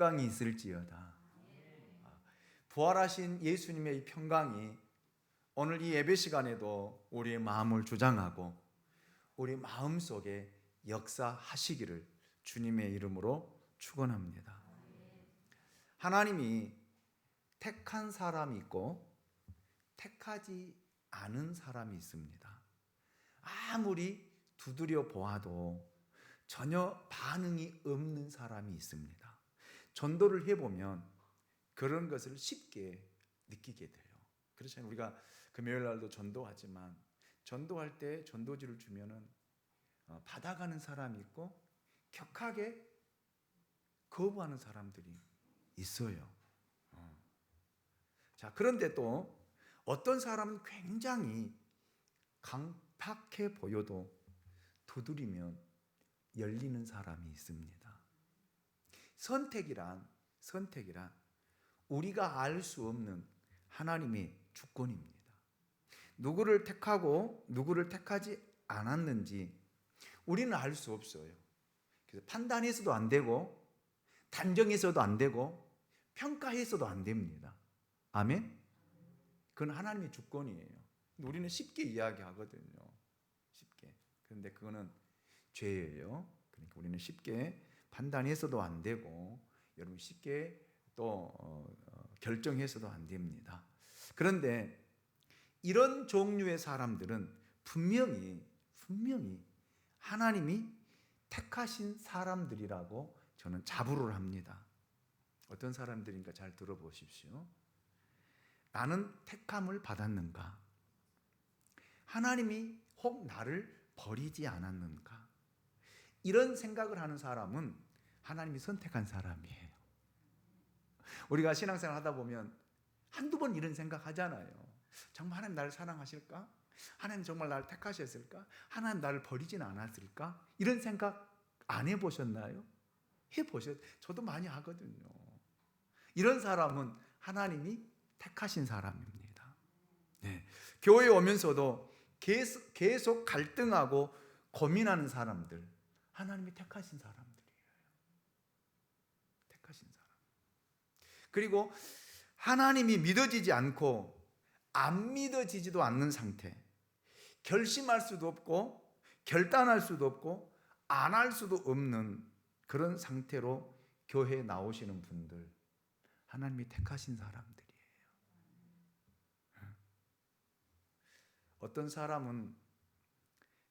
평강이 있을지어다. 부활하신 예수님의 이 평강이 오늘 이 예배 시간에도 우리의 마음을 주장하고 우리 마음속에 역사하시기를 주님의 이름으로 축원합니다. 하나님이 택한 사람이 있고 택하지 않은 사람이 있습니다. 아무리 두드려 보아도 전혀 반응이 없는 사람이 있습니다. 전도를 해보면 그런 것을 쉽게 느끼게 돼요. 그렇잖아요. 우리가 금요일 날도 전도하지만 전도할 때 전도지를 주면은 받아가는 사람이 있고 격하게 거부하는 사람들이 있어요. 자, 그런데 또 어떤 사람은 굉장히 강팍해 보여도 두드리면 열리는 사람이 있습니다. 선택이란 우리가 알 수 없는 하나님의 주권입니다. 누구를 택하고 누구를 택하지 않았는지 우리는 알 수 없어요. 그래서 판단해서도 안 되고 단정해서도 안 되고 평가해서도 안 됩니다. 아멘? 그건 하나님의 주권이에요. 우리는 쉽게 이야기하거든요. 쉽게. 그런데 그거는 죄예요. 그러니까 우리는 쉽게 판단해서도 안 되고 여러분 쉽게 또 결정해서도 안 됩니다. 그런데 이런 종류의 사람들은 분명히 하나님이 택하신 사람들이라고 저는 자부를 합니다. 어떤 사람들인가 잘 들어보십시오. 나는 택함을 받았는가? 하나님이 혹 나를 버리지 않았는가? 이런 생각을 하는 사람은 하나님이 선택한 사람이에요. 우리가 신앙생활 하다 보면 한두 번 이런 생각 하잖아요. 정말 하나님 나를 사랑하실까? 하나님 정말 나를 택하셨을까? 하나님 나를 버리진 않았을까? 이런 생각 안 해보셨나요? 저도 많이 하거든요. 이런 사람은 하나님이 택하신 사람입니다. 네. 교회에 오면서도 계속 갈등하고 고민하는 사람들, 하나님이 택하신 사람들이에요. 택하신 사람. 그리고 하나님이 믿어지지 않고 안 믿어지지도 않는 상태, 결심할 수도 없고 결단할 수도 없고 안 할 수도 없는 그런 상태로 교회에 나오시는 분들, 하나님이 택하신 사람들이에요. 어떤 사람은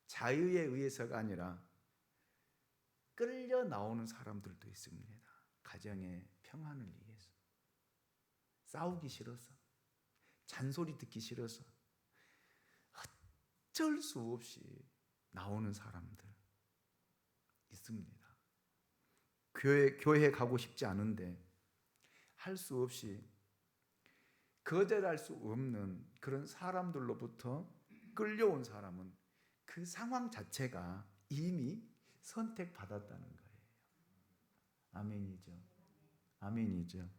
자유에 의해서가 아니라 끌려 나오는 사람들도 있습니다. 가정의 평안을 위해서, 싸우기 싫어서, 잔소리 듣기 싫어서 어쩔 수 없이 나오는 사람들 있습니다. 교회 가고 싶지 않은데 할 수 없이 거절할 수 없는 그런 사람들로부터 끌려온 사람은 그 상황 자체가 이미 선택받았다는 거예요. 아멘이죠. 아멘이죠.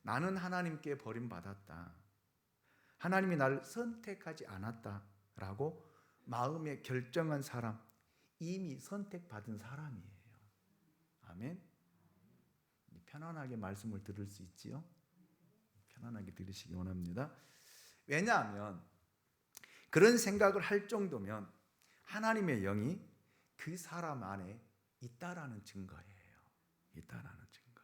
나는 하나님께 버림받았다. 하나님이 나를 선택하지 않았다라고 마음에 결정한 사람, 이미 선택받은 사람이에요. 아멘. 편안하게 말씀을 들을 수 있지요? 편안하게 들으시기 원합니다. 왜냐하면 그런 생각을 할 정도면 하나님의 영이 그 사람 안에 있다라는 증거예요. 있다라는 증거.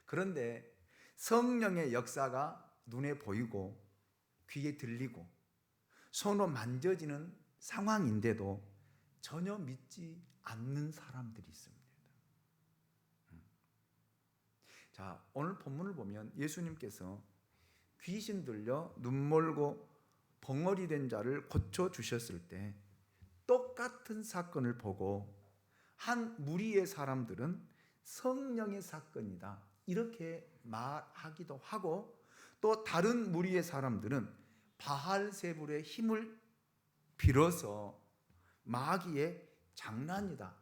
그런데 성령의 역사가 눈에 보이고 귀에 들리고 손으로 만져지는 상황인데도 전혀 믿지 않는 사람들이 있습니다. 자, 오늘 본문을 보면 예수님께서 귀신 들려 눈 멀고 벙어리 된 자를 고쳐 주셨을 때 똑같은 사건을 보고 한 무리의 사람들은 성령의 사건이다 이렇게 말하기도 하고, 또 다른 무리의 사람들은 바알세불의 힘을 빌어서 마귀의 장난이다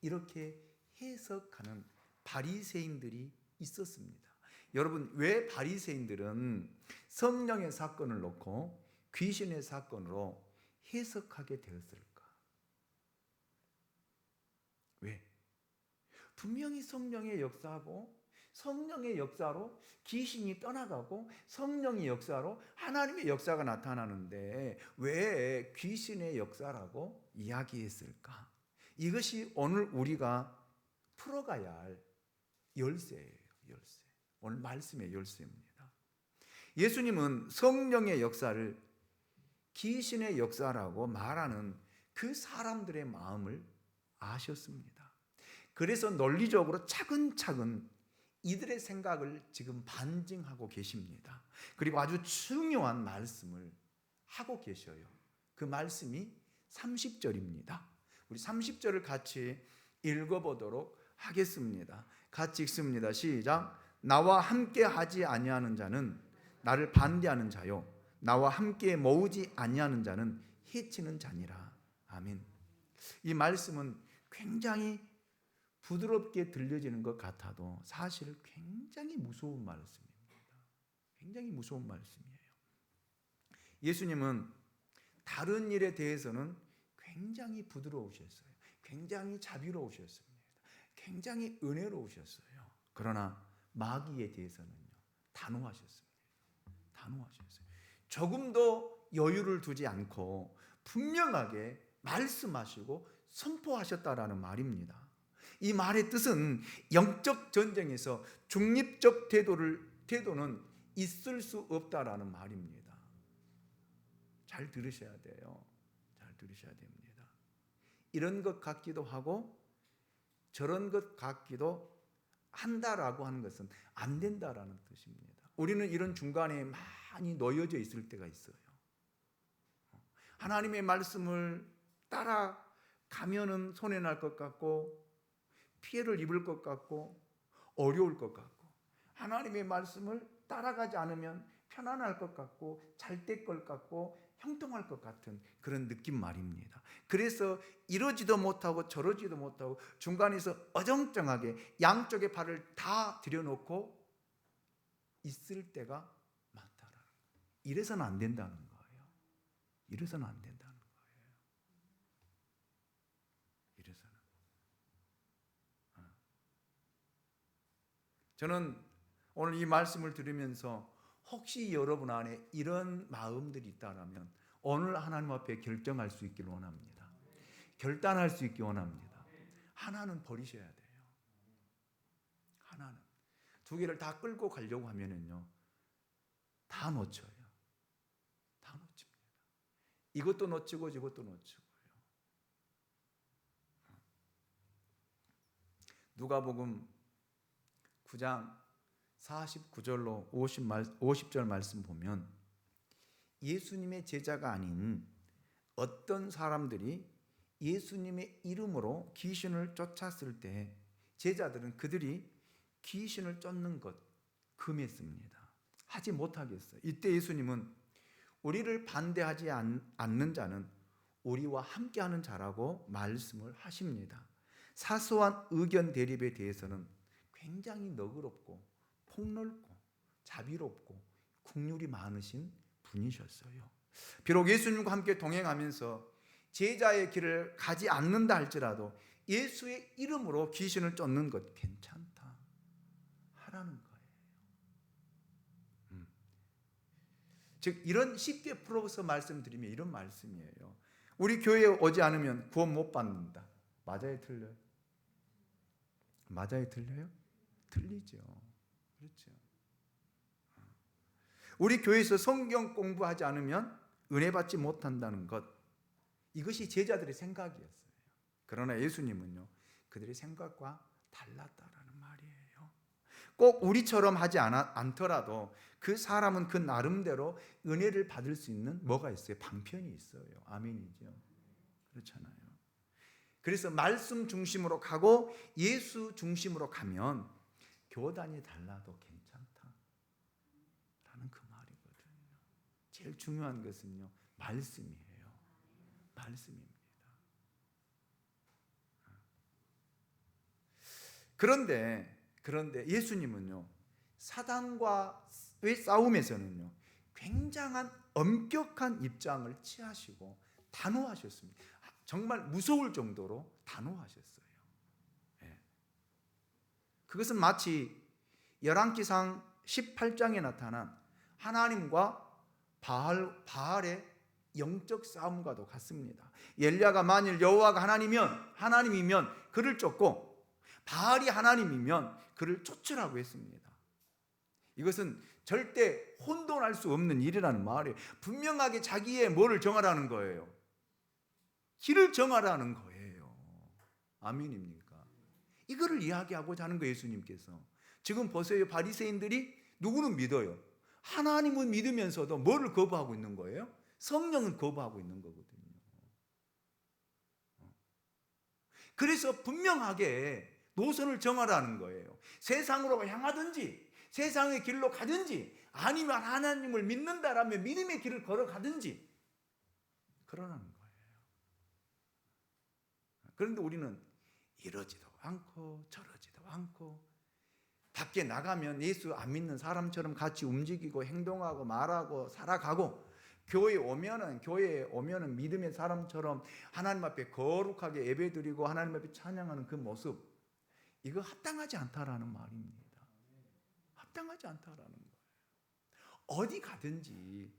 이렇게 해석하는 바리새인들이 있었습니다. 여러분, 왜 바리새인들은 성령의 사건을 놓고 귀신의 사건으로 해석하게 되었을까? 왜? 분명히 성령의 역사하고 성령의 역사로 귀신이 떠나가고 성령의 역사로 하나님의 역사가 나타나는데 왜 귀신의 역사라고 이야기했을까? 이것이 오늘 우리가 풀어가야 할 열쇠예요. 열쇠. 오늘 말씀의 열쇠입니다. 예수님은 성령의 역사를 귀신의 역사라고 말하는 그 사람들의 마음을 아셨습니다. 그래서 논리적으로 차근차근 이들의 생각을 지금 반증하고 계십니다. 그리고 아주 중요한 말씀을 하고 계셔요. 그 말씀이 30절입니다. 우리 30절을 같이 읽어보도록 하겠습니다. 같이 읽습니다. 시작. 나와 함께 하지 아니하는 자는 나를 반대하는 자요, 나와 함께 모으지 아니하는 자는 해치는 자니라. 아멘. 이 말씀은 굉장히 부드럽게 들려지는 것 같아도 사실 굉장히 무서운 말씀입니다. 굉장히 무서운 말씀이에요. 예수님은 다른 일에 대해서는 굉장히 부드러우셨어요. 굉장히 자비로우셨습니다. 굉장히 은혜로우셨어요. 그러나 마귀에 대해서는요, 단호하셨습니다. 단호하셨어요. 조금도 여유를 두지 않고 분명하게 말씀하시고 선포하셨다라는 말입니다. 이 말의 뜻은 영적 전쟁에서 중립적 태도는 있을 수 없다라는 말입니다. 잘 들으셔야 돼요. 잘 들으셔야 됩니다. 이런 것 같기도 하고 저런 것 같기도 한다라고 하는 것은 안 된다라는 뜻입니다. 우리는 이런 중간에 많이 놓여져 있을 때가 있어요. 하나님의 말씀을 따라가면은 손해날 것 같고 피해를 입을 것 같고 어려울 것 같고, 하나님의 말씀을 따라가지 않으면 편안할 것 같고 잘 될 것 같고 형통할 것 같은 그런 느낌 말입니다. 그래서 이러지도 못하고 저러지도 못하고 중간에서 어정쩡하게 양쪽의 발을 다 들여놓고 있을 때가 많다라는 거예요. 이래서는 안 된다는 거예요. 이래서는 안 된다는 거예요. 이래서는. 저는 오늘 이 말씀을 들으면서 혹시 여러분 안에 이런 마음들이 있다면 오늘 하나님 앞에 결정할 수 있기를 원합니다. 결단할 수 있기 원합니다. 하나는 버리셔야 돼요. 하나는. 두 개를 다 끌고 가려고 하면은요, 다 놓쳐요. 다 놓칩니다. 이것도 놓치고 이것도 놓치고요. 누가복음 9장 49절로 50절 말씀 보면 예수님의 제자가 아닌 어떤 사람들이 예수님의 이름으로 귀신을 쫓았을 때 제자들은 그들이 귀신을 쫓는 것 금했습니다. 하지 못하겠어요. 이때 예수님은 우리를 반대하지 않는 자는 우리와 함께하는 자라고 말씀을 하십니다. 사소한 의견 대립에 대해서는 굉장히 너그럽고 폭넓고 자비롭고 긍휼이 많으신 분이셨어요. 비록 예수님과 함께 동행하면서 제자의 길을 가지 않는다 할지라도 예수의 이름으로 귀신을 쫓는 것 괜찮다 하라는 거예요. 즉 이런 쉽게 풀어서 말씀드리면 이런 말씀이에요. 우리 교회에 오지 않으면 구원 못 받는다. 맞아요, 틀려요? 맞아요, 틀려요? 틀리죠. 그렇죠. 우리 교회에서 성경 공부하지 않으면 은혜 받지 못한다는 것, 이것이 제자들의 생각이었어요. 그러나 예수님은요, 그들의 생각과 달랐다라는 말이에요. 꼭 우리처럼 하지 않더라도 그 사람은 그 나름대로 은혜를 받을 수 있는 뭐가 있어요? 방편이 있어요. 아멘이죠. 그렇잖아요. 그래서 말씀 중심으로 가고 예수 중심으로 가면 교단이 달라도 괜찮다라는 그 말이거든요. 제일 중요한 것은요, 말씀이에요. 말씀입니다. 그런데 예수님은요, 사단과의 싸움에서는요, 굉장한 엄격한 입장을 취하시고 단호하셨습니다. 정말 무서울 정도로 단호하셨어요. 네. 그것은 마치 열왕기상 18장에 나타난 하나님과 바알의 영적 싸움과도 같습니다. 엘리야가 만일 여호와가 하나님이면 그를 쫓고 바알이 하나님이면 그를 쫓으라고 했습니다. 이것은 절대 혼돈할 수 없는 일이라는 말이에요. 분명하게 자기의 뭐를 정하라는 거예요. 길을 정하라는 거예요. 아멘입니까? 이거를 이야기하고자 하는 거예요, 예수님께서. 지금 보세요, 바리새인들이 누구는 믿어요? 하나님은 믿으면서도 뭐를 거부하고 있는 거예요? 성령은 거부하고 있는 거거든요. 그래서 분명하게 노선을 정하라는 거예요. 세상으로 향하든지 세상의 길로 가든지 아니면 하나님을 믿는다라면 믿음의 길을 걸어가든지 그러라는 거예요. 그런데 우리는 이러지도 않고 저러지도 않고 밖에 나가면 예수 안 믿는 사람처럼 같이 움직이고 행동하고 말하고 살아가고 교회에 오면은 믿음의 사람처럼 하나님 앞에 거룩하게 예배드리고 하나님 앞에 찬양하는 그 모습, 이거 합당하지 않다라는 말입니다. 합당하지 않다라는 거예요. 어디 가든지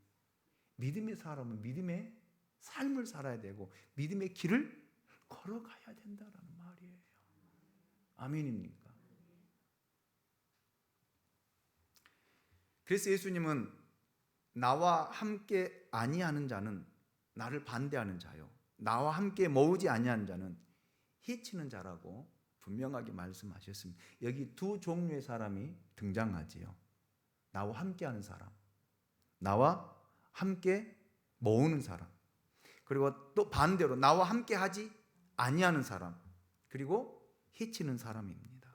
믿음의 사람은 믿음의 삶을 살아야 되고 믿음의 길을 걸어가야 된다라는 말이에요. 아멘입니까? 그래서 예수님은 나와 함께 아니하는 자는 나를 반대하는 자요, 나와 함께 모으지 아니하는 자는 해치는 자라고 분명하게 말씀하셨습니다. 여기 두 종류의 사람이 등장하지요. 나와 함께하는 사람, 나와 함께 모으는 사람, 그리고 또 반대로 나와 함께하지 아니하는 사람, 그리고 해치는 사람입니다.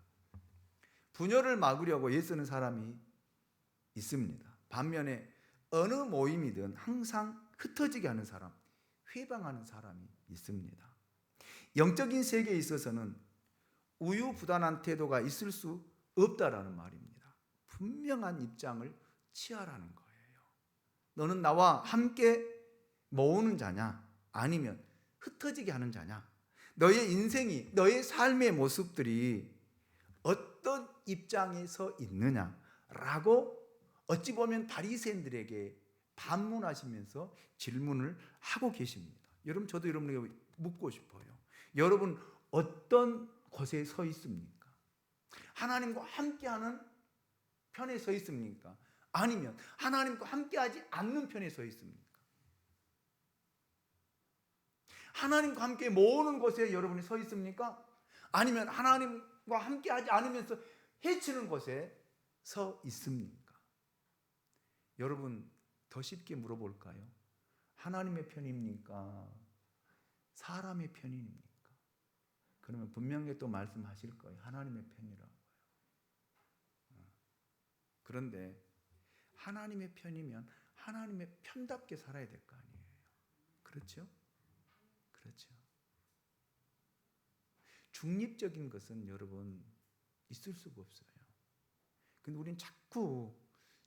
분열을 막으려고 애쓰는 사람이 있습니다. 반면에 어느 모임이든 항상 흩어지게 하는 사람, 회방하는 사람이 있습니다. 영적인 세계에 있어서는 우유부단한 태도가 있을 수 없다라는 말입니다. 분명한 입장을 취하라는 거예요. 너는 나와 함께 모으는 자냐 아니면 흩어지게 하는 자냐, 너의 인생이, 너의 삶의 모습들이 어떤 입장에 서 있느냐라고 어찌 보면 바리새인들에게 반문하시면서 질문을 하고 계십니다. 여러분, 저도 여러분에게 묻고 싶어요. 여러분 어떤 곳에 서 있습니까? 하나님과 함께하는 편에 서 있습니까? 아니면 하나님과 함께하지 않는 편에 서 있습니까? 하나님과 함께 모으는 곳에 여러분이 서 있습니까? 아니면 하나님과 함께하지 않으면서 해치는 곳에 서 있습니까? 여러분, 더 쉽게 물어볼까요? 하나님의 편입니까? 사람의 편입니까? 그러면 분명히 또 말씀하실 거예요. 하나님의 편이라고요. 그런데 하나님의 편이면 하나님의 편답게 살아야 될 거 아니에요. 그렇죠? 그렇죠. 중립적인 것은 여러분 있을 수가 없어요. 근데 우리는 자꾸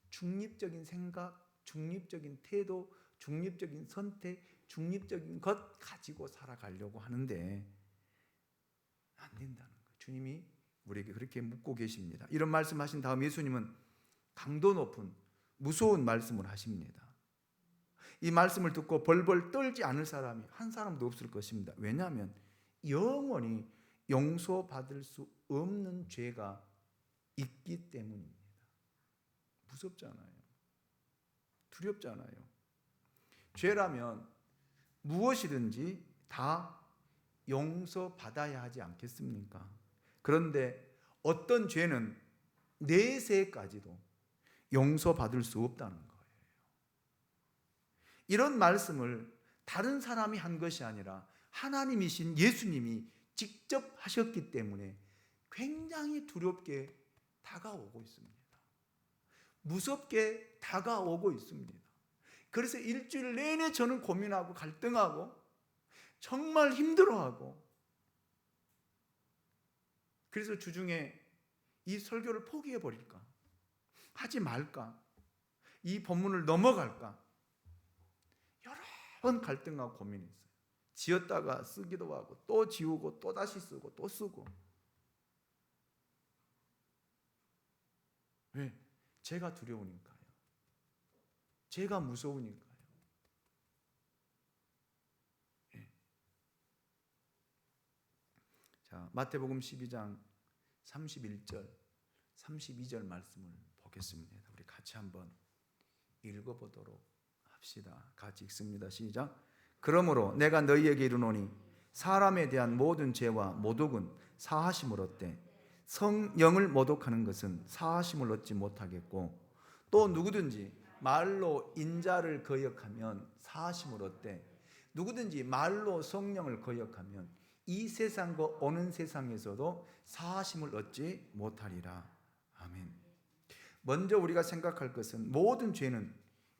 중립적인 생각, 중립적인 태도, 중립적인 선택, 중립적인 것 가지고 살아가려고 하는데 안 된다는 거예요. 주님이 우리에게 그렇게 묻고 계십니다. 이런 말씀하신 다음 예수님은 강도 높은 무서운 말씀을 하십니다. 이 말씀을 듣고 벌벌 떨지 않을 사람이 한 사람도 없을 것입니다. 왜냐하면 영원히 용서받을 수 없는 죄가 있기 때문입니다. 무섭잖아요. 두렵잖아요. 죄라면 무엇이든지 다 용서받아야 하지 않겠습니까? 그런데 어떤 죄는 내세까지도 용서받을 수 없다는 거예요. 이런 말씀을 다른 사람이 한 것이 아니라 하나님이신 예수님이 직접 하셨기 때문에 굉장히 두렵게 다가오고 있습니다. 무섭게 다가오고 있습니다. 그래서 일주일 내내 저는 고민하고 갈등하고 정말 힘들어하고, 그래서 주중에 이 설교를 포기해버릴까, 하지 말까, 이 본문을 넘어갈까 여러 번 갈등하고 고민했어요. 지었다가 쓰기도 하고 또 지우고 또 다시 쓰고 또 쓰고. 왜? 죄가 두려우니까요. 죄가 무서우니까요. 예. 자, 마태복음 12장 31절, 32절 말씀을 보겠습니다. 우리 같이 한번 읽어보도록 합시다. 같이 읽습니다. 시작. 그러므로 내가 너희에게 이르노니 사람에 대한 모든 죄와 모독은 사하심을 얻되 성령을 모독하는 것은 사하심을 얻지 못하겠고, 또 누구든지 말로 인자를 거역하면 사하심을 얻되 누구든지 말로 성령을 거역하면 이 세상과 오는 세상에서도 사하심을 얻지 못하리라. 아멘. 먼저 우리가 생각할 것은 모든 죄는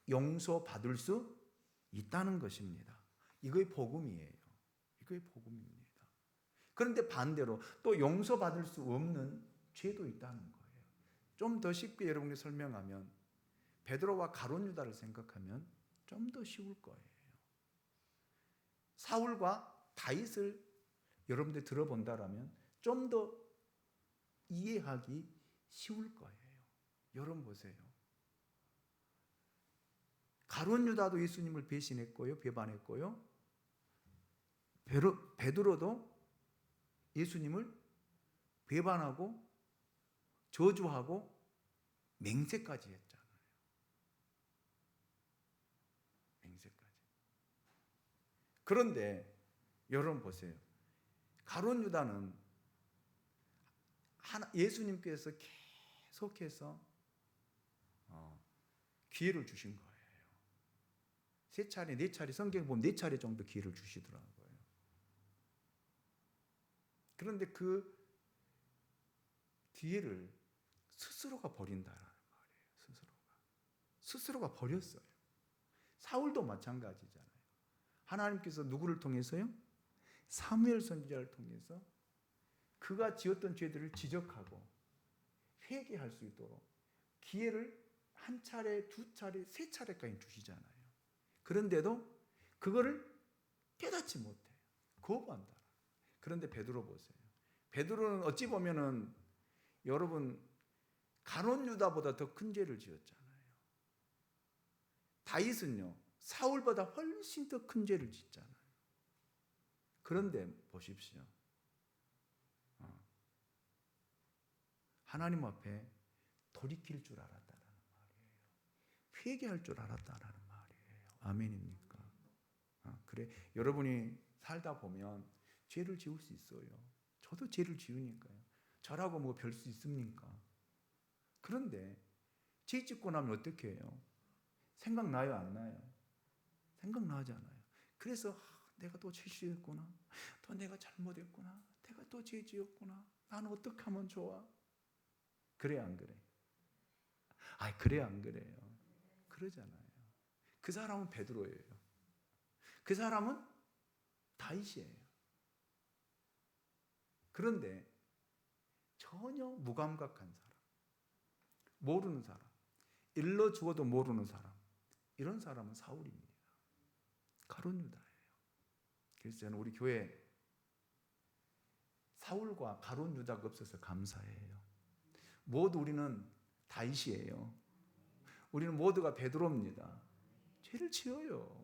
용서받을 수 있다는 것입니다. 이거의 복음이에요. 이거의 복음입니다. 그런데 반대로 또 용서받을 수 없는 죄도 있다는 거예요. 좀 더 쉽게 여러분께 설명하면, 베드로와 가룟 유다를 생각하면 좀 더 쉬울 거예요. 사울과 다윗을 여러분들 들어본다라면 좀 더 이해하기 쉬울 거예요. 여러분 보세요. 가룟 유다도 예수님을 배신했고요, 배반했고요. 베드로도 예수님을 배반하고 저주하고 맹세까지 했잖아요. 맹세까지. 그런데 여러분 보세요. 가룟 유다는 예수님께서 계속해서 기회를 주신 거예요. 세 차례, 네 차례, 성경에 보면 네 차례 정도 기회를 주시더라고요. 그런데 그 기회를 스스로가 버린다라는 말이에요. 스스로가 버렸어요. 사울도 마찬가지잖아요. 하나님께서 누구를 통해서요? 사무엘 선지자를 통해서 그가 지었던 죄들을 지적하고 회개할 수 있도록 기회를 한 차례, 두 차례, 세 차례까지 주시잖아요. 그런데도 그거를 깨닫지 못해요. 거부한다. 그런데 베드로 보세요. 베드로는 어찌 보면은 여러분 가룟 유다보다 더 큰 죄를 지었잖아요. 다윗은요 사울보다 훨씬 더 큰 죄를 짓잖아요. 그런데 보십시오. 하나님 앞에 돌이킬 줄 알았다라는 말이에요. 회개할 줄 알았다라는 말이에요. 아멘입니까? 그래 여러분이 살다 보면 죄를 지을 수 있어요. 저도 죄를 지으니까요. 저라고 뭐 별 수 있습니까? 그런데 죄 짓고 나면 어떻게 해요? 생각나요, 안 나요? 생각나잖아요. 그래서 내가 또 죄 지었구나. 또 내가 잘못했구나. 내가 또 죄 지었구나. 나는 어떻게 하면 좋아? 그래 안 그래? 그래 안 그래요? 그러잖아요. 그 사람은 베드로예요. 그 사람은 다윗이에요. 그런데 전혀 무감각한 사람, 모르는 사람, 일러 죽어도 모르는 사람, 이런 사람은 사울입니다. 가룟 유다예요. 그래서 저는 우리 교회 사울과 가룟 유다가 없어서 감사해요. 모두 우리는 다윗이에요. 우리는 모두가 베드로입니다. 죄를 지어요.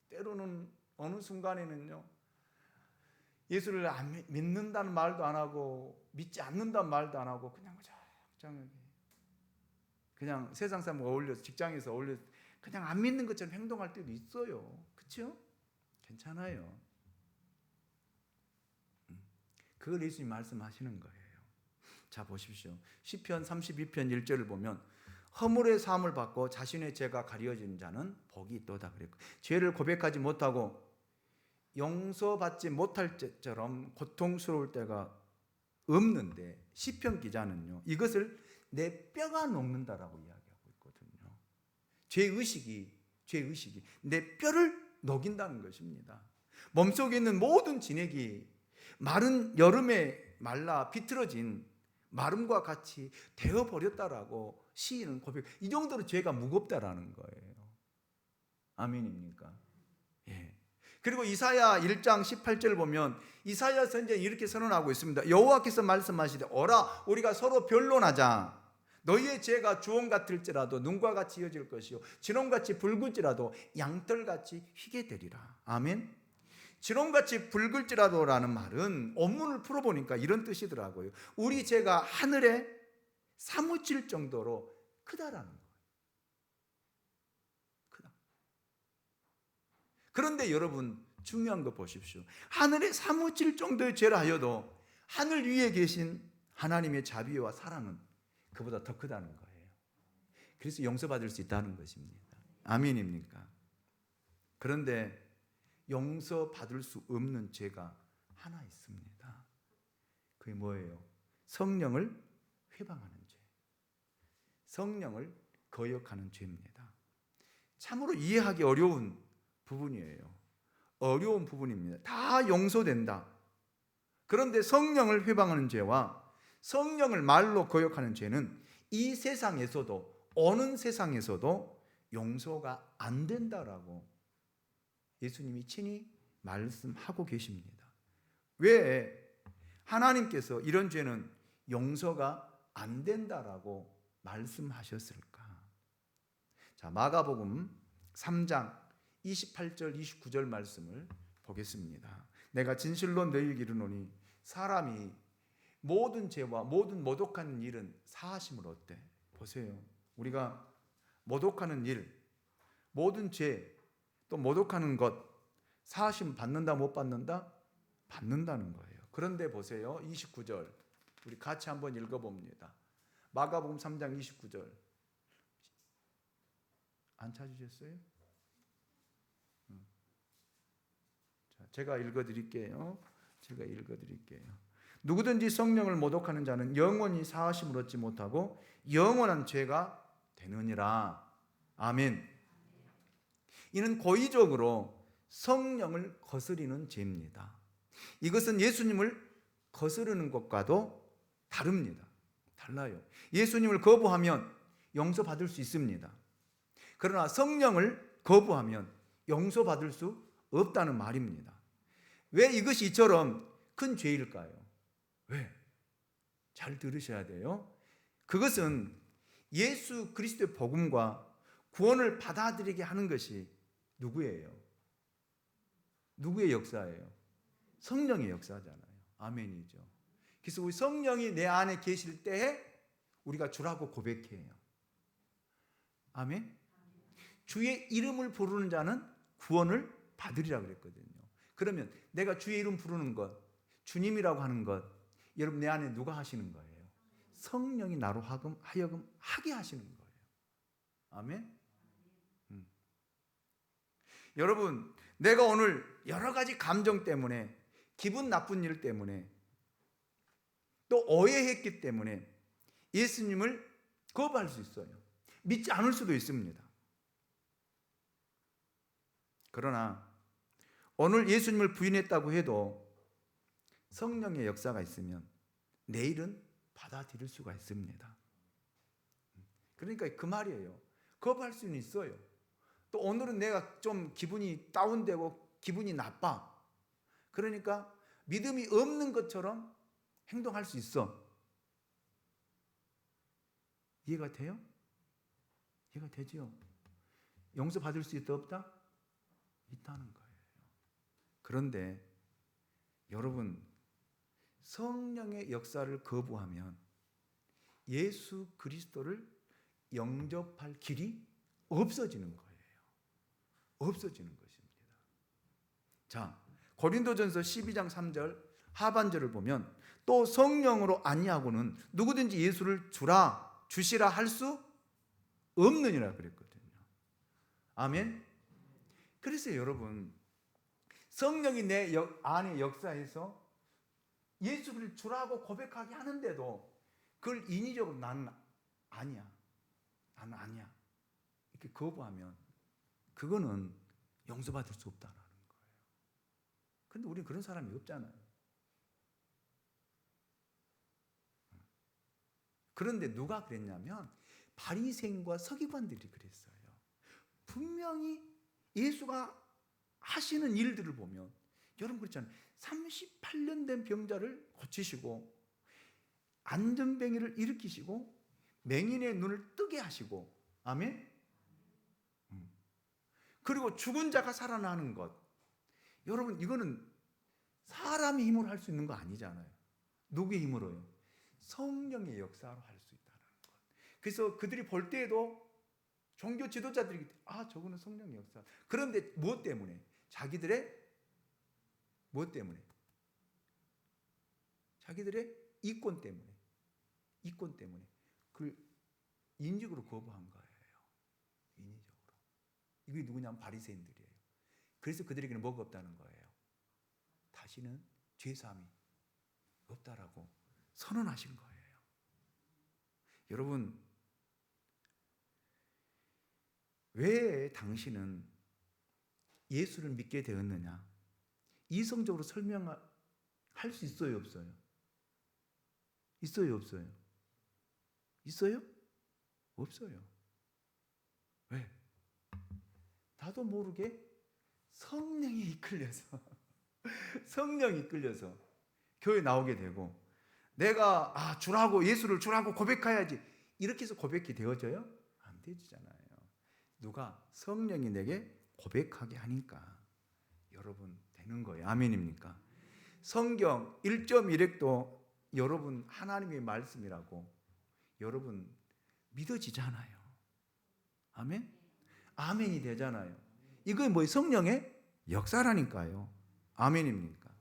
때로는 어느 순간에는요, 예수를 안 믿는다는 말도 안 하고 믿지 않는다는 말도 안 하고 그냥 세상 사람 어울려서 직장에서 어울려서 그냥 안 믿는 것처럼 행동할 때도 있어요. 그렇죠? 괜찮아요. 그걸 예수님 말씀하시는 거예요. 자 보십시오. 시편 32편 1절을 보면 허물의 사함을 받고 자신의 죄가 가려진 자는 복이 있도다 그랬고, 죄를 고백하지 못하고 용서받지 못할 때처럼 고통스러울 때가 없는데, 시편 기자는요 이것을 내 뼈가 녹는다라고 이야기하고 있거든요. 죄의식이 내 뼈를 녹인다는 것입니다. 몸속에 있는 모든 진액이 마른 여름에 말라 비틀어진 마름과 같이 되어버렸다라고 시인은 고백. 이 정도로 죄가 무겁다라는 거예요. 아멘입니까? 예. 그리고 이사야 1장 18절을 보면 이사야 선지자는 이렇게 선언하고 있습니다. 여호와께서 말씀하시되 오라 우리가 서로 변론하자. 너희의 죄가 주홍 같을지라도 눈과 같이 이어질 것이요 진홍같이 붉을지라도 양털같이 희게 되리라. 아멘. 진홍같이 붉을지라도라는 말은 원문을 풀어보니까 이런 뜻이더라고요. 우리 죄가 하늘에 사무칠 정도로 크다라는 거예요. 크다. 그런데 여러분 중요한 거 보십시오. 하늘에 사무칠 정도의 죄라 하여도 하늘 위에 계신 하나님의 자비와 사랑은 그보다 더 크다는 거예요. 그래서 용서받을 수 있다는 것입니다. 아멘입니까? 그런데 용서받을 수 없는 죄가 하나 있습니다. 그게 뭐예요? 성령을 회방하는 죄, 성령을 거역하는 죄입니다. 참으로 이해하기 어려운 부분이에요. 어려운 부분입니다. 다 용서된다. 그런데 성령을 회방하는 죄와 성령을 말로 거역하는 죄는 이 세상에서도 어느 세상에서도 용서가 안 된다라고 예수님이 친히 말씀하고 계십니다. 왜 하나님께서 이런 죄는 용서가 안 된다라고 말씀하셨을까? 자, 마가복음 3장 28절 29절 말씀을 보겠습니다. 내가 진실로 너희에게 이르노니 사람이 모든 죄와 모든 모독하는 일은 사하심을 얻되. 보세요. 우리가 모독하는 일, 모든 죄, 또 모독하는 것 사하심 받는다 못 받는다? 받는다는 거예요. 그런데 보세요. 29절 우리 같이 한번 읽어봅니다. 마가복음 3장 29절 안 찾으셨어요? 자, 제가 읽어드릴게요. 누구든지 성령을 모독하는 자는 영원히 사하심을 얻지 못하고 영원한 죄가 되느니라. 아멘. 이는 고의적으로 성령을 거스리는 죄입니다. 이것은 예수님을 거스르는 것과도 다릅니다. 달라요. 예수님을 거부하면 용서받을 수 있습니다. 그러나 성령을 거부하면 용서받을 수 없다는 말입니다. 왜 이것이 이처럼 큰 죄일까요? 왜? 잘 들으셔야 돼요. 그것은 예수 그리스도의 복음과 구원을 받아들이게 하는 것이 누구예요? 누구의 역사예요? 성령의 역사잖아요. 아멘이죠. 그래서 우리 성령이 내 안에 계실 때에 우리가 주라고 고백해요. 아멘. 주의 이름을 부르는 자는 구원을 받으리라 그랬거든요. 그러면 내가 주의 이름 부르는 것, 주님이라고 하는 것, 여러분 내 안에 누가 하시는 거예요? 성령이 나로 하여금 하게 하시는 거예요. 아멘. 여러분, 내가 오늘 여러 가지 감정 때문에, 기분 나쁜 일 때문에, 또 오해했기 때문에 예수님을 거부할 수 있어요. 믿지 않을 수도 있습니다. 그러나 오늘 예수님을 부인했다고 해도 성령의 역사가 있으면 내일은 받아들일 수가 있습니다. 그러니까 그 말이에요. 거부할 수는 있어요. 또 오늘은 내가 좀 기분이 다운되고 기분이 나빠. 그러니까 믿음이 없는 것처럼 행동할 수 있어. 이해가 돼요? 이해가 되죠? 용서받을 수 있다 없다? 있다는 거예요. 그런데 여러분, 성령의 역사를 거부하면 예수 그리스도를 영접할 길이 없어지는 거예요. 없어지는 것입니다. 자, 고린도전서 12장 3절 하반절을 보면 또 성령으로 아니하고는 누구든지 예수를 주시라 할 수 없느니라 그랬거든요. 아멘. 그래서 여러분, 성령이 내 안에 역사해서 예수를 주라고 고백하게 하는데도 그걸 인위적으로 나는 아니야, 이렇게 거부하면 그거는 용서받을 수 없다라는 거예요. 근데 우리는 그런 사람이 없잖아요. 그런데 누가 그랬냐면 바리새인과 서기관들이 그랬어요. 분명히 예수가 하시는 일들을 보면, 여러분 그렇잖아요. 38년 된 병자를 고치시고 안전병이를 일으키시고 맹인의 눈을 뜨게 하시고, 아멘. 그리고 죽은 자가 살아나는 것. 여러분, 이거는 사람의 힘으로 할 수 있는 거 아니잖아요. 누구의 힘으로요? 성령의 역사로 할 수 있다는 것. 그래서 그들이 볼 때에도 종교 지도자들이 저거는 성령의 역사. 그런데 무엇 때문에? 자기들의 무엇 때문에? 자기들의 이권 때문에. 이권 때문에. 그걸 인식으로 거부한 거예요. 인위적으로. 이게 누구냐면 바리새인들이에요. 그래서 그들에게는 뭐가 없다는 거예요? 다시는 죄사함이 없다라고 선언하신 거예요. 여러분, 왜 당신은 예수를 믿게 되었느냐? 이성적으로 설명할 수 있어요, 없어요? 있어요, 없어요? 있어요? 없어요. 왜? 나도 모르게 성령에 이끌려서 성령이 이끌려서 교회 나오게 되고, 내가 주라고, 예수를 주라고 고백해야지, 이렇게 해서 고백이 되어져요? 안 되지잖아요. 누가? 성령이 내게 고백하게 하니까 여러분 되는 거예요. 아멘입니까? 성경 1.1핵도 여러분 하나님의 말씀이라고 여러분 믿어지잖아요. 아멘? 아멘이 되잖아요. 이거 뭐예요? 성령의 역사라니까요. 아멘입니까?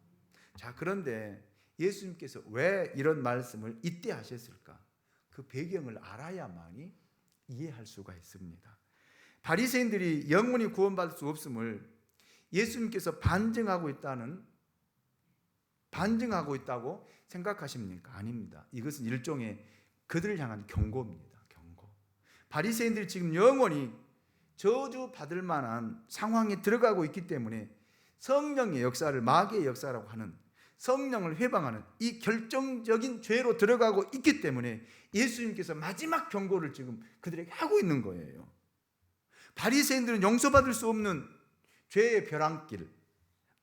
자, 그런데 예수님께서 왜 이런 말씀을 이때 하셨을까? 그 배경을 알아야만이 이해할 수가 있습니다. 바리새인들이 영원히 구원받을 수 없음을 예수님께서 반증하고 있다고 생각하십니까? 아닙니다. 이것은 일종의 그들을 향한 경고입니다. 경고. 바리새인들이 지금 영원히 저주받을 만한 상황에 들어가고 있기 때문에 성령의 역사를 마귀의 역사라고 하는, 성령을 회방하는 이 결정적인 죄로 들어가고 있기 때문에 예수님께서 마지막 경고를 지금 그들에게 하고 있는 거예요. 바리새인들은 용서받을 수 없는 죄의 벼랑길,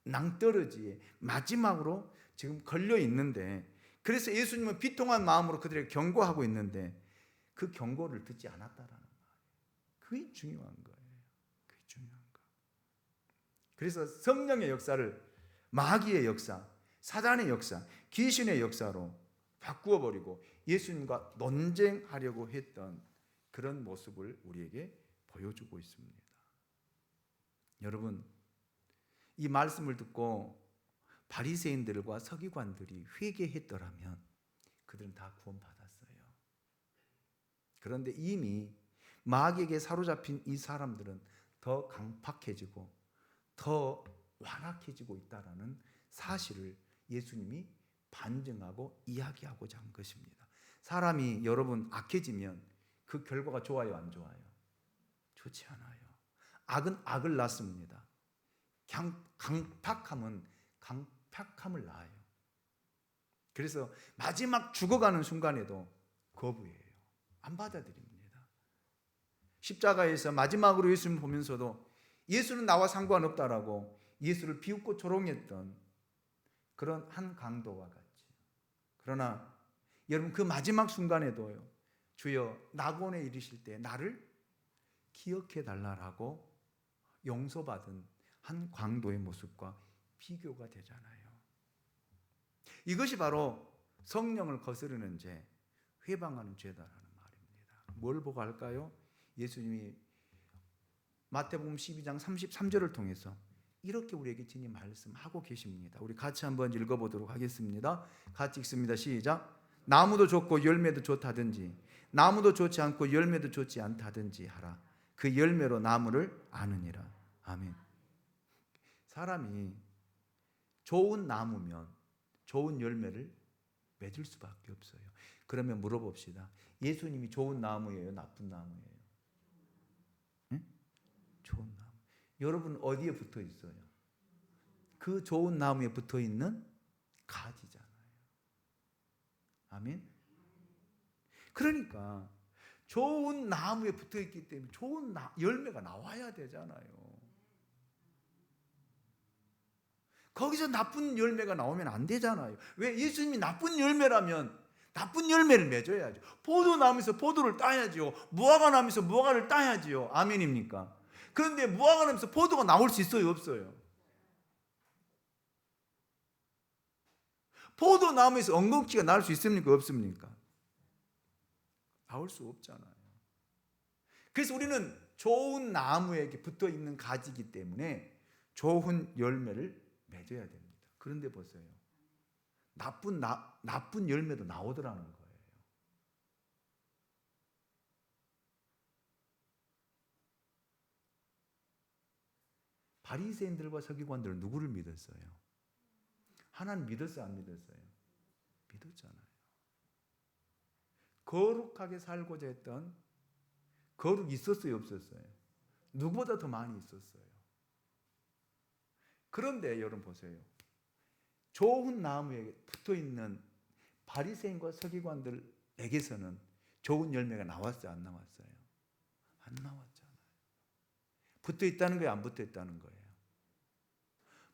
낭떠러지에 마지막으로 지금 걸려 있는데, 그래서 예수님은 비통한 마음으로 그들에게 경고하고 있는데 그 경고를 듣지 않았다라는 거예요. 그게 중요한 거예요. 그게 중요한 거. 그래서 성령의 역사를 마귀의 역사, 사단의 역사, 귀신의 역사로 바꾸어 버리고 예수님과 논쟁하려고 했던 그런 모습을 우리에게 보여주고 있습니다. 여러분, 이 말씀을 듣고 바리새인들과 서기관들이 회개했더라면 그들은 다 구원받았어요. 그런데 이미 마귀에게 사로잡힌 이 사람들은 더 강팍해지고 더 완악해지고 있다는 사실을 예수님이 반증하고 이야기하고자 한 것입니다. 사람이 여러분 악해지면 그 결과가 좋아요, 안 좋아요? 좋지 않아요. 악은 악을 낳습니다. 강팍함은 강팍함을 낳아요. 그래서 마지막 죽어가는 순간에도 거부해요. 안 받아들입니다. 십자가에서 마지막으로 예수님 보면서도 예수는 나와 상관없다라고 예수를 비웃고 조롱했던 그런 한 강도와 같이. 그러나 여러분, 그 마지막 순간에도요, 주여 낙원에 이르실 때 나를 기억해 달라라고 용서받은 한 강도의 모습과 비교가 되잖아요. 이것이 바로 성령을 거스르는 죄, 회방하는 죄다라는 말입니다. 뭘 보고 할까요? 예수님이 마태복음 12장 33절을 통해서 이렇게 우리에게 진히 말씀하고 계십니다. 우리 같이 한번 읽어보도록 하겠습니다. 같이 읽습니다. 시작. 나무도 좋고 열매도 좋다든지 나무도 좋지 않고 열매도 좋지 않다든지 하라. 그 열매로 나무를 아느니라. 아멘. 사람이 좋은 나무면 좋은 열매를 맺을 수밖에 없어요. 그러면 물어봅시다. 예수님이 좋은 나무예요, 나쁜 나무예요? 응? 좋은 나무. 여러분 어디에 붙어 있어요? 그 좋은 나무에 붙어 있는 가지잖아요. 아멘. 그러니까 좋은 나무에 붙어 있기 때문에 좋은 열매가 나와야 되잖아요. 거기서 나쁜 열매가 나오면 안 되잖아요. 왜? 예수님이 나쁜 열매라면 나쁜 열매를 맺어야죠. 포도나무에서 포도를 따야죠. 무화과나무에서 무화과를 따야지요. 아멘입니까? 그런데 무화과나무에서 포도가 나올 수 있어요, 없어요? 포도나무에서 엉겅퀴가 나올 수 있습니까, 없습니까? 나올 수 없잖아요. 그래서 우리는 좋은 나무에게 붙어 있는 가지이기 때문에 좋은 열매를 맺어야 됩니다. 그런데 보세요. 나쁜 열매도 나오더라는 거예요. 바리새인들과 서기관들은 누구를 믿었어요? 하나님 믿었어요, 안 믿었어요? 믿었잖아요. 거룩하게 살고자 했던 거룩이 있었어요, 없었어요? 누구보다 더 많이 있었어요. 그런데 여러분 보세요. 좋은 나무에 붙어 있는 바리새인과 서기관들에게서는 좋은 열매가 나왔어요, 안 나왔어요? 안 나왔잖아요. 붙어 있다는 거예요, 안 붙어 있다는 거예요?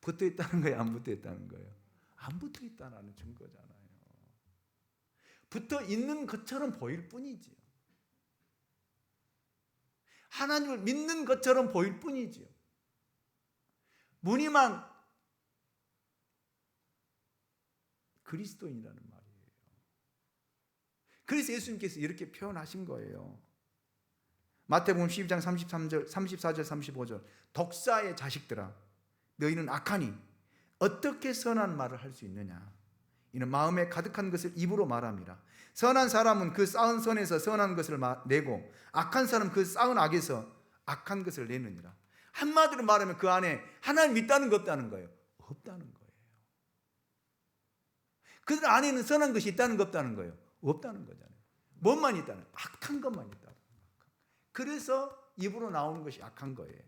붙어 있다는 거예요, 안 붙어 있다는 거예요? 안 붙어 있다는 증거잖아요. 붙어 있는 것처럼 보일 뿐이지요. 하나님을 믿는 것처럼 보일 뿐이지요. 무늬만 그리스도인이라는 말이에요. 그래서 예수님께서 이렇게 표현하신 거예요. 마태복음 12장 33절, 34절, 35절. 독사의 자식들아, 너희는 악하니 어떻게 선한 말을 할 수 있느냐? 이는 마음에 가득한 것을 입으로 말함이라. 선한 사람은 그 쌓은 선에서 선한 것을 내고 악한 사람은 그 쌓은 악에서 악한 것을 내느니라. 한마디로 말하면 그 안에 하나님 있다는 거 없다는 거예요? 없다는 거예요. 그들 안에는 선한 것이 있다는 거 없다는 거예요? 없다는 거잖아요. 뭔만 있다는 거예요? 악한 것만 있다는 거예요. 그래서 입으로 나오는 것이 악한 거예요.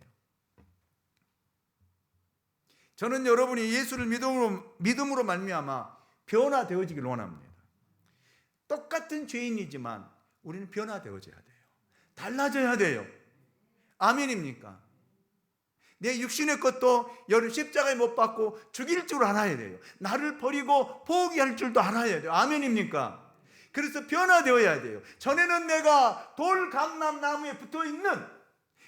저는 여러분이 예수를 믿음으로 말미암아 변화되어지길 원합니다. 똑같은 죄인이지만 우리는 변화되어져야 돼요. 달라져야 돼요. 아멘입니까? 내 육신의 것도 여러 십자가에 못 박고 죽일 줄 알아야 돼요. 나를 버리고 포기할 줄도 알아야 돼요. 아멘입니까? 그래서 변화되어야 돼요. 전에는 내가 돌감람나무에 붙어있는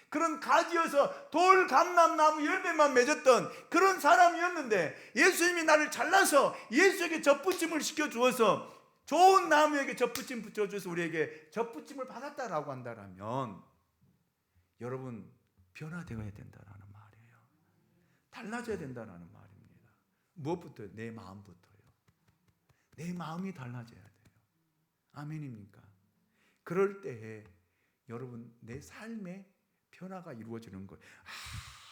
그런 가지여서 돌감람나무 열매만 맺었던 그런 사람이었는데 예수님이 나를 잘라서 예수에게 젖붙임을 시켜주어서 좋은 나무에게 젖붙임 붙여줘서 우리에게 젖붙임을 받았다라고 한다면 여러분 변화되어야 된다라는 말이에요. 달라져야 된다라는 말입니다. 무엇부터요? 내 마음부터요. 내 마음이 달라져야 돼요. 아멘입니까? 그럴 때에 여러분 내 삶에 변화가 이루어지는 거예요.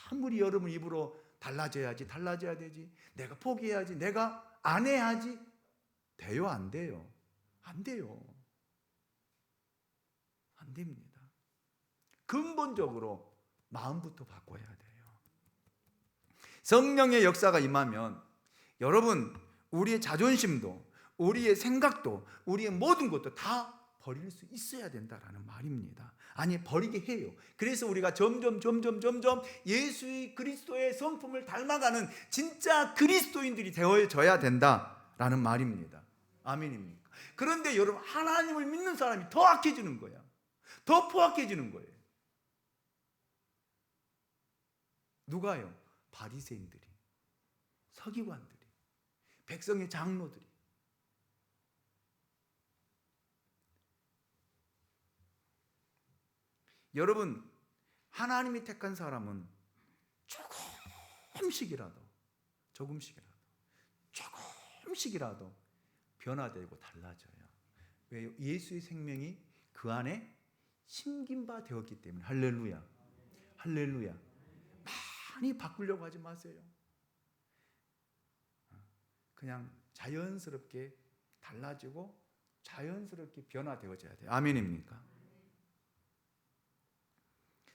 아무리 여러분 입으로 달라져야지, 달라져야 되지, 내가 포기해야지, 내가 안 해야지, 돼요, 안 돼요? 안 돼요. 안 됩니다. 근본적으로 마음부터 바꿔야 돼요. 성령의 역사가 임하면 여러분 우리의 자존심도 우리의 생각도 우리의 모든 것도 다 버릴 수 있어야 된다라는 말입니다. 아니 버리게 해요. 그래서 우리가 점점 예수의 그리스도의 성품을 닮아가는 진짜 그리스도인들이 되어져야 된다라는 말입니다. 아멘입니까? 그런데 여러분 하나님을 믿는 사람이 더 악해지는 거야. 더 포악해지는 거예요. 누가요? 바리새인들이, 서기관들이, 백성의 장로들이. 여러분 하나님이 택한 사람은 조금씩이라도 변화되고 달라져요. 왜요? 예수의 생명이 그 안에 심긴 바 되었기 때문에. 할렐루야. 할렐루야. 많이 바꾸려고 하지 마세요. 그냥 자연스럽게 달라지고 자연스럽게 변화되어져야 돼요. 아멘입니까?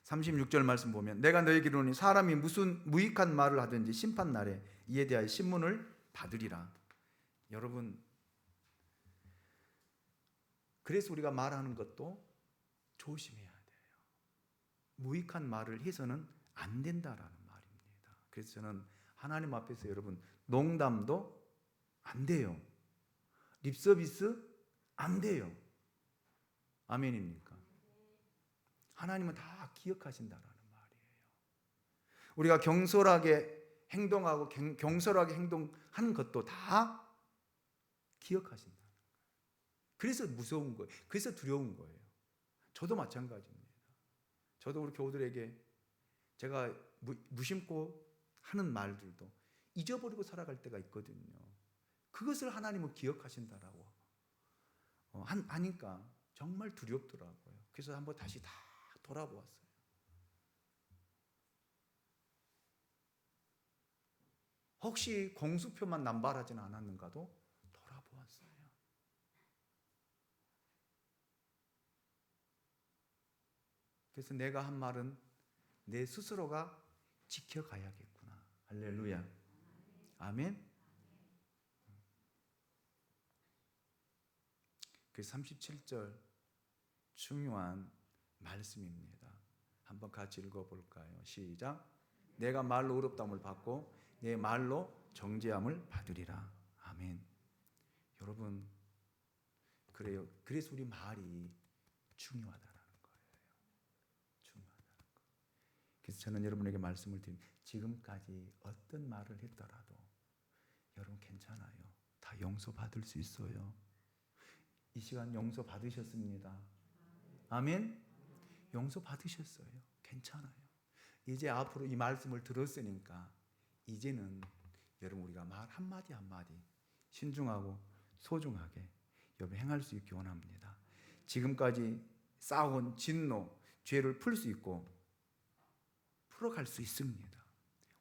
36절 말씀 보면 내가 너에게 이르노니 사람이 무슨 무익한 말을 하든지 심판날에 이에 대하여 신문을 받으리라. 여러분 그래서 우리가 말하는 것도 조심해야 돼요. 무익한 말을 해서는 안 된다라는 말입니다. 그래서 저는 하나님 앞에서 여러분 농담도 안 돼요. 립서비스 안 돼요. 아멘입니까? 하나님은 다 기억하신다라는 말이에요. 우리가 경솔하게 행동하고 경솔하게 행동하는 것도 다 기억하신다. 그래서 무서운 거예요. 그래서 두려운 거예요. 저도 마찬가지입니다. 저도 우리 교우들에게 제가 무심코 하는 말들도 잊어버리고 살아갈 때가 있거든요. 그것을 하나님은 기억하신다라고 하니까 정말 두렵더라고요. 그래서 한번 다시 다 돌아보았어요. 혹시 공수표만 남발하지는 않았는가도 돌아보았어요. 그래서 내가 한 말은 내 스스로가 지켜가야겠구나. 할렐루야. 아멘. 그 37절 중요한 말씀입니다. 한번 같이 읽어볼까요? 시작. 내가 말로 의롭다함을 받고 내 말로 정죄함을 받으리라. 아멘. 여러분, 그래요. 그래서 우리 말이 중요하다라는 거예요. 중요하다는 거. 그래서 저는 여러분에게 말씀을 드립니다. 지금까지 어떤 말을 했더라도 여러분 괜찮아요. 다 용서받을 수 있어요. 이 시간 용서 받으셨습니다. 아멘. 용서 받으셨어요. 괜찮아요. 이제 앞으로 이 말씀을 들었으니까 이제는 여러분 우리가 말 한마디 한마디 신중하고 소중하게 여러분 행할 수 있기 원합니다. 지금까지 쌓아온 진노, 죄를 풀 수 있고 풀어갈 수 있습니다.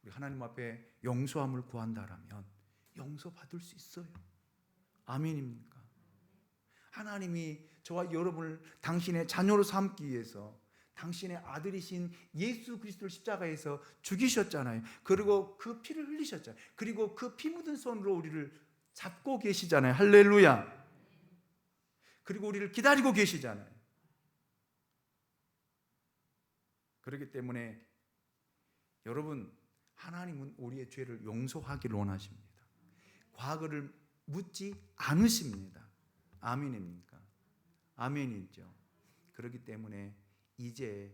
우리 하나님 앞에 용서함을 구한다라면 용서받을 수 있어요. 아멘입니까? 하나님이 저와 여러분을 당신의 자녀로 삼기 위해서 당신의 아들이신 예수 그리스도를 십자가에서 죽이셨잖아요. 그리고 그 피를 흘리셨잖아요. 그리고 그 피 묻은 손으로 우리를 잡고 계시잖아요. 할렐루야. 그리고 우리를 기다리고 계시잖아요. 그렇기 때문에 여러분, 하나님은 우리의 죄를 용서하기를 원하십니다. 과거를 묻지 않으십니다. 아멘입니까? 아멘이죠. 그렇기 때문에 이제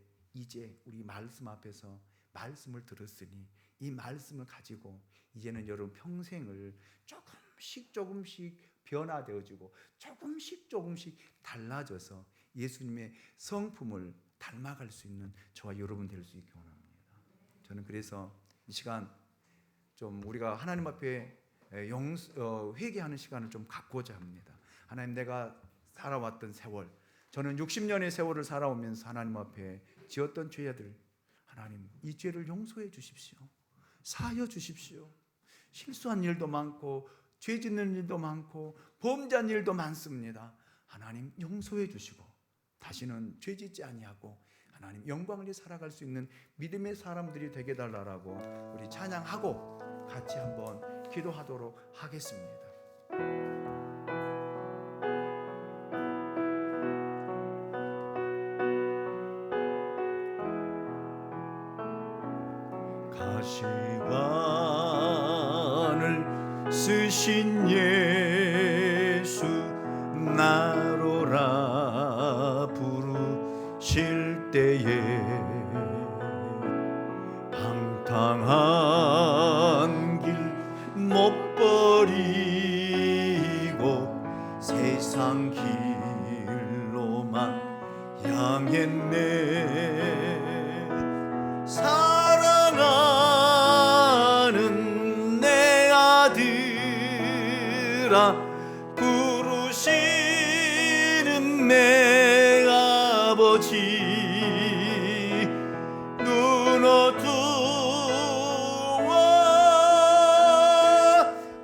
우리 말씀 앞에서 말씀을 들었으니 이 말씀을 가지고 이제는 여러분 평생을 조금씩 변화되어지고 조금씩 달라져서 예수님의 성품을 닮아갈 수 있는 저와 여러분 될 수 있기 원합니다. 저는 그래서 이 시간 좀 우리가 하나님 앞에 회개하는 시간을 좀 갖고자 합니다. 하나님, 내가 살아왔던 세월, 저는 60년의 세월을 살아오면서 하나님 앞에 지었던 죄들, 하나님 이 죄를 용서해 주십시오. 사하여 주십시오. 실수한 일도 많고 죄 짓는 일도 많고 범죄한 일도 많습니다. 하나님 용서해 주시고 다시는 죄 짓지 아니하고 하나님 영광을 위해 살아갈 수 있는 믿음의 사람들이 되게 달라고 우리 찬양하고 같이 한번 기도하도록 하겠습니다. 가시관을 쓰신 예수 나로라 부르실 때에 방탕한 길 못 버리고 세상 길로만 향했네. 사랑하는 내 아들아 부르시는 내 아버지 눈 어두워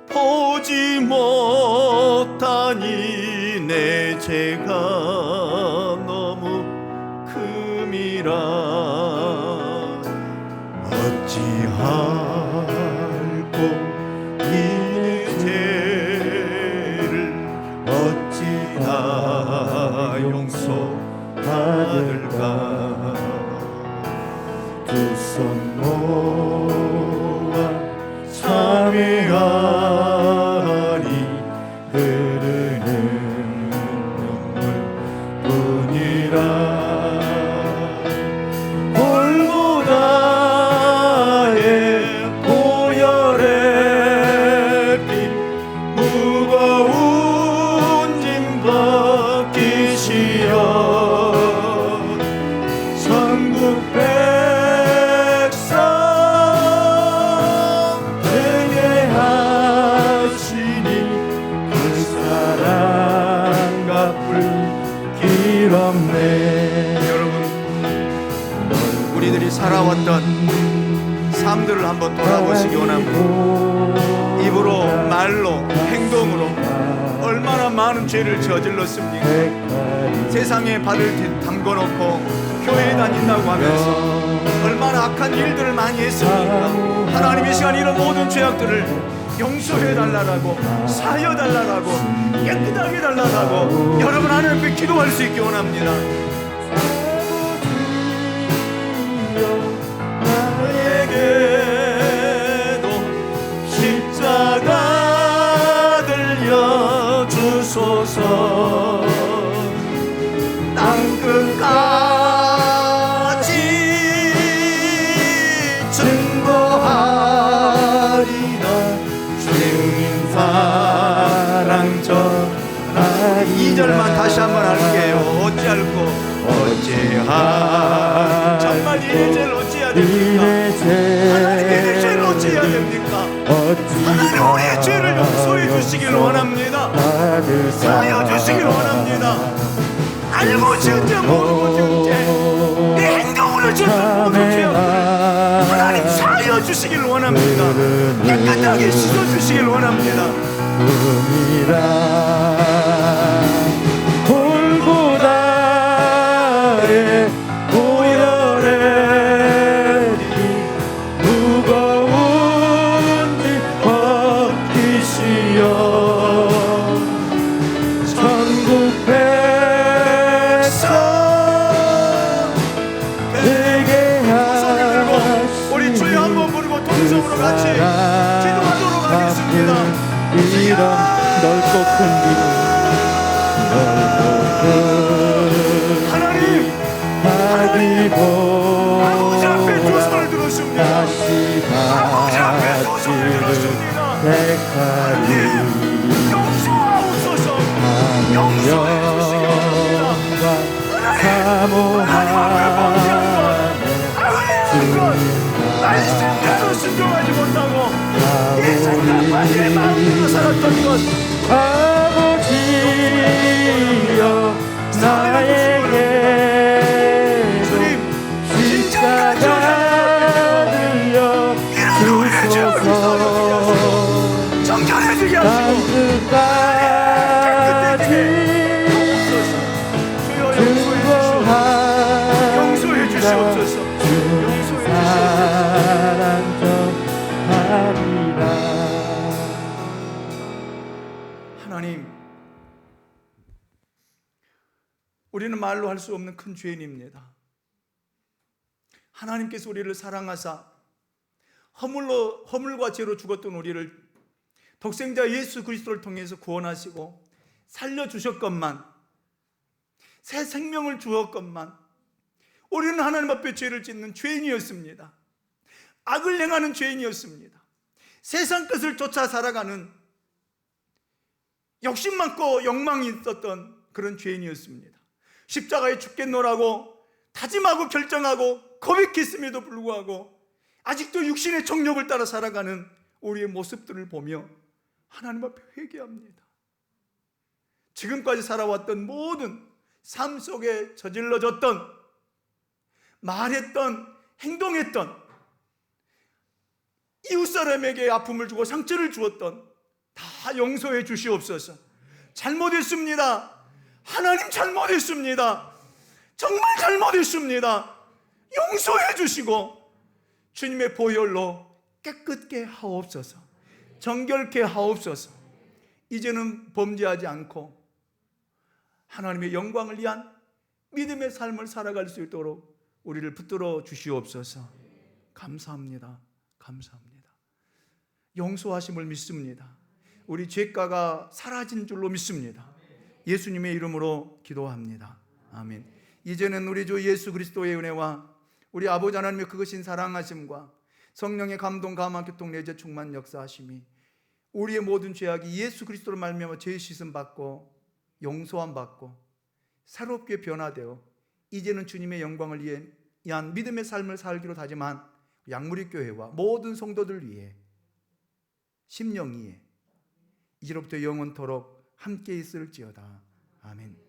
보지 못하니 내 죄가 너무 큼이라 어찌할꼬 이 죄를 어찌나 용서받을까. 두 손 모아 참회하니 흐르는 골고다의 보혈의 피 무거운 짐 벗기시어 천국 백성 되게 하시니 그 사랑 갚을 길 없네. 여러분, 우리들이 살아왔던 삶들을 한번 돌아보시기 원합니다. 입으로, 말로, 행동으로 얼마나 많은 죄를 저질렀습니까? 세상에 발을 담궈놓고 교회에 다닌다고 하면서 얼마나 악한 일들을 많이 했습니까? 하나님의 시간 이런 모든 죄악들을 용서해달라고, 사여달라고, 깨끗하게 해달라고 여러분 하나님 앞에 기도할 수 있기 원합니다. 나에게도 십자가 들려주소서. 땅끝까지 증거하리라. 주님 사랑 전하리라. 2절만 다시 한번 할게요. 어찌할꼬 어찌하 정말 이의 죄를 어찌해야 됩니까? 하나님의 죄를 어찌해야 됩니까? 하나님 우리의 죄를 용서해 주시길 원합니다. 사하여 주시길 원합니다. 알고 지은 죄 모르고 지은 죄, 내 행동으로 지은 모든 죄악들을 하나님 사하여 주시길 원합니다. 깨끗하게 씻어 주시길 원합니다. 골고다의 보혈의 피 무거운 짐 벗기시어 천국 백성 되게 하시니 우리 주여 한번 부르고 동성으로 같이 기도하도록 하겠습니다. 이런 넓고 큰 길 넓고 큰 하나님, 아버지 앞에 두 손을 들었습니다. 아버지 앞에 두 손을 들었습니다. 택하리 용서하옵소서. 용서해 주시겠습니다. 하나님 앞에 범죄한 것, 말씀대로 순종하지 못하고 내 생각과 내 마음대로 살았던 것, 아버지여 나에게 주님 십자가 들려주소서. 정결해지게 하시고 땅끝까지 용서해 주시옵소서. 사랑 전하리라. 하나님, 우리는 말로 할 수 없는 큰 죄인입니다. 하나님께서 우리를 사랑하사 허물과 죄로 죽었던 우리를 독생자 예수 그리스도를 통해서 구원하시고 살려주셨건만, 새 생명을 주었건만 우리는 하나님 앞에 죄를 짓는 죄인이었습니다. 악을 행하는 죄인이었습니다. 세상 뜻을 쫓아 살아가는 욕심 많고 욕망이 있었던 그런 죄인이었습니다. 십자가에 죽겠노라고 다짐하고 결정하고 고백했음에도 불구하고 아직도 육신의 정욕을 따라 살아가는 우리의 모습들을 보며 하나님 앞에 회개합니다. 지금까지 살아왔던 모든 삶 속에 저질러졌던, 말했던, 행동했던, 이웃사람에게 아픔을 주고 상처를 주었던 다 용서해 주시옵소서. 잘못했습니다. 하나님 잘못했습니다. 정말 잘못했습니다. 용서해 주시고 주님의 보혈로 깨끗게 하옵소서. 정결케 하옵소서. 이제는 범죄하지 않고 하나님의 영광을 위한 믿음의 삶을 살아갈 수 있도록 우리를 붙들어 주시옵소서. 감사합니다. 감사합니다. 용서하심을 믿습니다. 우리 죄가가 사라진 줄로 믿습니다. 예수님의 이름으로 기도합니다. 아멘. 이제는 우리 주 예수 그리스도의 은혜와 우리 아버지 하나님의 그것인 사랑하심과 성령의 감동, 감화, 교통, 내재, 충만, 역사하심이 우리의 모든 죄악이 예수 그리스도로 말미암아 죄 씻음 받고 용서함 받고 새롭게 변화되어 이제는 주님의 영광을 위한 믿음의 삶을 살기로 다짐한 양무리 교회와 모든 성도들 위해 심령 위에 이제로부터 영원토록 함께 있을지어다. 아멘.